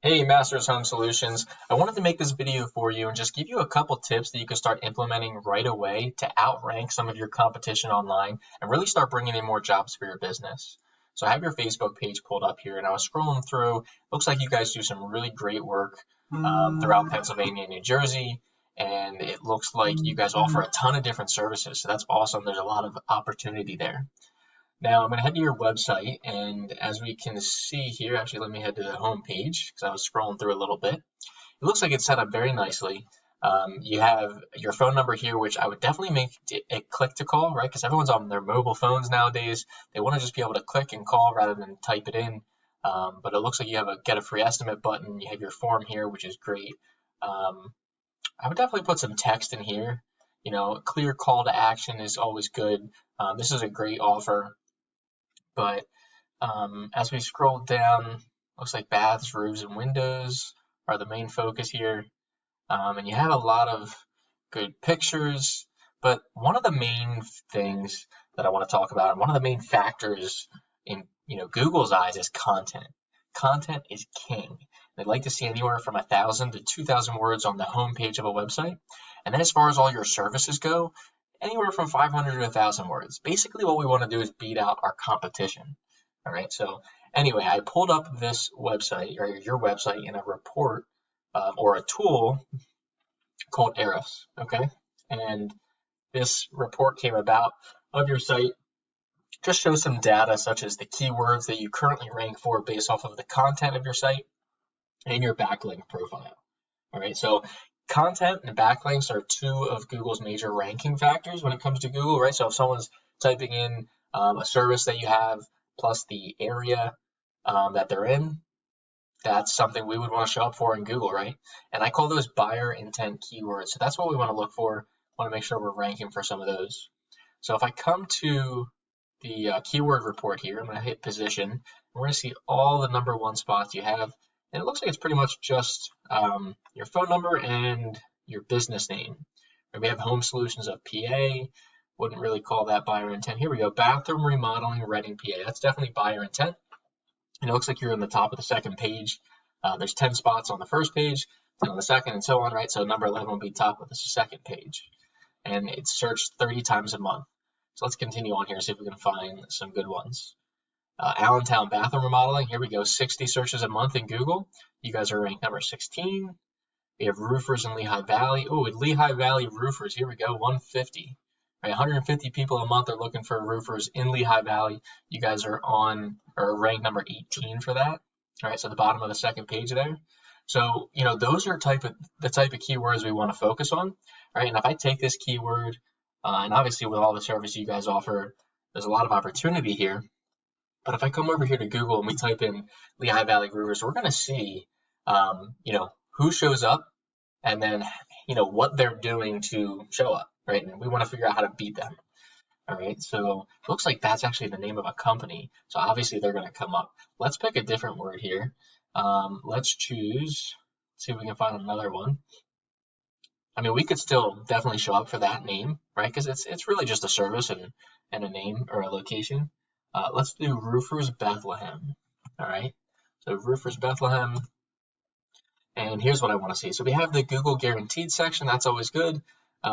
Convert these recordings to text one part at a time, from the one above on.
Hey, Masters Home Solutions. I wanted to make this video for you and just give you a couple tips that you can start implementing right away to outrank some of your competition online and really start bringing in more jobs for your business. So I have your Facebook page pulled up here and I was scrolling through. Looks like you guys do some really great work throughout Pennsylvania and New Jersey. And it looks like you guys offer a ton of different services. So that's awesome. There's a lot of opportunity there. Now I'm going to head to your website, and as we can see here, actually let me head to the home page because I was scrolling through a little bit. It looks like it's set up very nicely. You have your phone number here, which I would definitely make a click to call, right? Because everyone's on their mobile phones nowadays. They want to just be able to click and call rather than type it in. But it looks like you have a get a free estimate button. You have your form here, which is great. I would definitely put some text in here. You know, a clear call to action is always good. This is a great offer. But as we scroll down, looks like baths, roofs, and windows are the main focus here. And you have a lot of good pictures. But one of the main things that I want to talk about, and one of the main factors in Google's eyes, is content. Content is king. They'd like to see anywhere from 1,000 to 2,000 words on the home page of a website. And then as far as all your services go, anywhere from 500 to 1,000 words. Basically, what we want to do is beat out our competition. All right. So anyway, I pulled up this website or your website in a report or a tool called Ahrefs. Okay. And this report came about of your site. Just shows some data such as the keywords that you currently rank for based off of the content of your site and your backlink profile. All right. So content and backlinks are two of Google's major ranking factors when it comes to Google, right? So if someone's typing in a service that you have plus the area that they're in, that's something we would want to show up for in Google, right? And I call those buyer intent keywords. So that's what we want to look for. Want to make sure we're ranking for some of those. So if I come to the keyword report here, I'm going to hit position. We're going to see all the number one spots you have. And it looks like it's pretty much just your phone number and your business name. We have home solutions of PA. Wouldn't really call that buyer intent. Here we go. Bathroom remodeling, Reading, PA. That's definitely buyer intent. And it looks like you're in the top of the second page. There's 10 spots on the first page, 10 on the second, and so on, right? So number 11 will be top of the second page. And it's searched 30 times a month. So let's continue on here and see if we can find some good ones. Allentown bathroom remodeling. Here we go. 60 searches a month in Google. You guys are ranked number 16. We have roofers in Lehigh Valley. Oh, Lehigh Valley roofers. Here we go. 150. Right, 150 people a month are looking for roofers in Lehigh Valley. You guys are on or ranked number 18 for that. All right, so the bottom of the second page there. So those are the type of keywords we want to focus on. All right, and if I take this keyword, and obviously with all the service you guys offer, there's a lot of opportunity here. But if I come over here to Google and we type in Lehigh Valley roofers, we're going to see, who shows up and then, what they're doing to show up, right? And we want to figure out how to beat them. All right. So it looks like that's actually the name of a company. So obviously they're going to come up. Let's pick a different word here. Let's see if we can find another one. I mean, we could still definitely show up for that name, right? Because it's really just a service and a name or a location. Let's do Roofers Bethlehem. All right. So Roofers Bethlehem. And here's what I want to see. So we have the Google Guaranteed section. That's always good.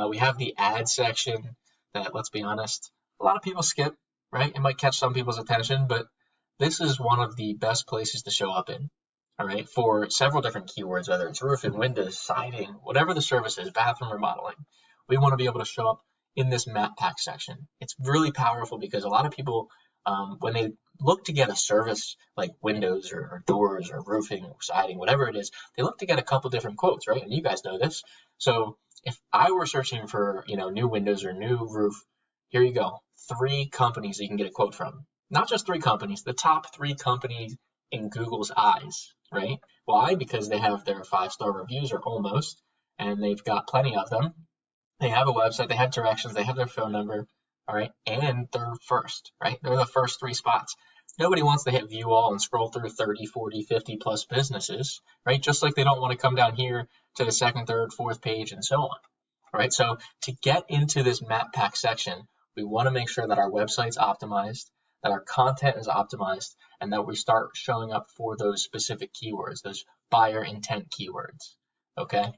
We have the ad section that, let's be honest, a lot of people skip, right? It might catch some people's attention, but this is one of the best places to show up in. All right. For several different keywords, whether it's roofing, windows, siding, whatever the service is, bathroom remodeling, we want to be able to show up in this map pack section. It's really powerful because a lot of people, when they look to get a service like windows or doors or roofing or siding, whatever it is, they look to get a couple different quotes, right? And you guys know this. So if I were searching for, new windows or new roof, here you go. 3 companies that you can get a quote from. Not just 3 companies, the top 3 companies in Google's eyes, right? Why? Because they have their 5-star reviews or almost, and they've got plenty of them. They have a website, they have directions, they have their phone number. All right, and they're first, right? They're the first 3 spots. Nobody wants to hit view all and scroll through 30, 40, 50 plus businesses, right? Just like they don't want to come down here to the 2nd, 3rd, 4th page and so on. All right, so to get into this map pack section, we want to make sure that our website's optimized, that our content is optimized, and that we start showing up for those specific keywords, those buyer intent keywords. Okay.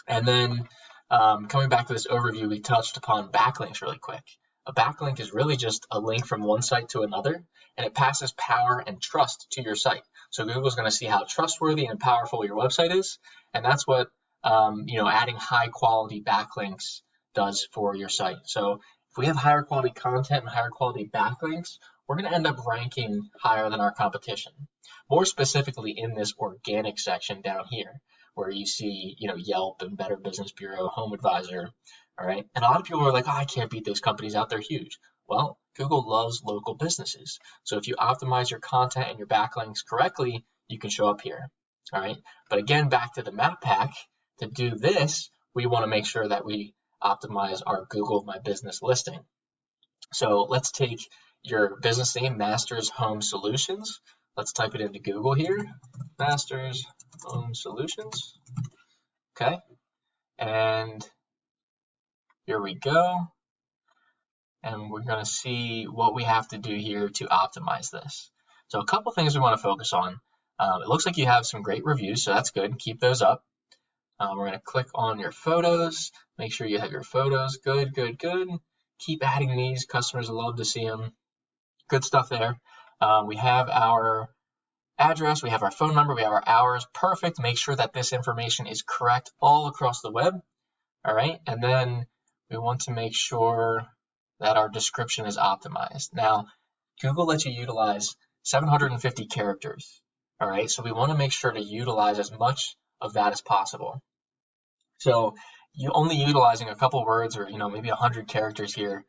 And then coming back to this overview, we touched upon backlinks really quick. A backlink is really just a link from one site to another, and it passes power and trust to your site. So Google's going to see how trustworthy and powerful your website is, and that's what adding high quality backlinks does for your site. So if we have higher quality content and higher quality backlinks, we're going to end up ranking higher than our competition. More specifically in this organic section down here, where you see, Yelp and Better Business Bureau, Home Advisor, all right? And a lot of people are like, I can't beat those companies out, they're huge. Well, Google loves local businesses. So if you optimize your content and your backlinks correctly, you can show up here, all right? But again, back to the map pack, to do this, we want to make sure that we optimize our Google My Business listing. So let's take your business name, Masters Home Solutions. Let's type it into Google here, Masters Home Solutions. Okay, and here we go. And we're going to see what we have to do here to optimize this. So a couple things we want to focus on. It looks like you have some great reviews, so that's good. Keep those up. We're going to click on your photos. Make sure you have your photos. Good, good, good. Keep adding these. Customers love to see them. Good stuff there. We have our address. We have our phone number. We have our hours. Perfect. Make sure that this information is correct all across the web. All right. And then we want to make sure that our description is optimized. Now, Google lets you utilize 750 characters. All right. So we want to make sure to utilize as much of that as possible. So you only utilizing a couple words or maybe 100 characters here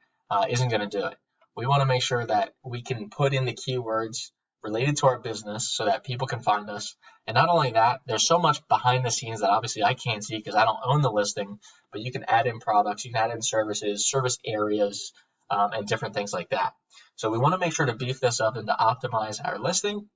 isn't going to do it. We want to make sure that we can put in the keywords related to our business so that people can find us. And not only that, there's so much behind the scenes that obviously I can't see because I don't own the listing, but you can add in products, you can add in services, service areas, and different things like that. So we want to make sure to beef this up and to optimize our listing.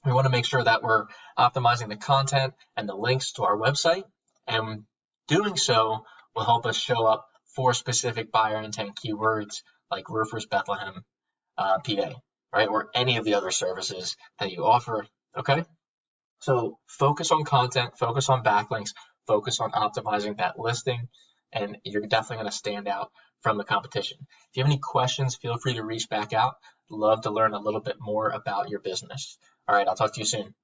We want to make sure that we're optimizing the content and the links to our website, and doing so will help us show up for specific buyer intent keywords like roofers Bethlehem, PA, right, or any of the other services that you offer. Okay, so focus on content, focus on backlinks, focus on optimizing that listing, and you're definitely going to stand out from the competition. If you have any questions, feel free to reach back out. Love to learn a little bit more about your business. All right, I'll talk to you soon.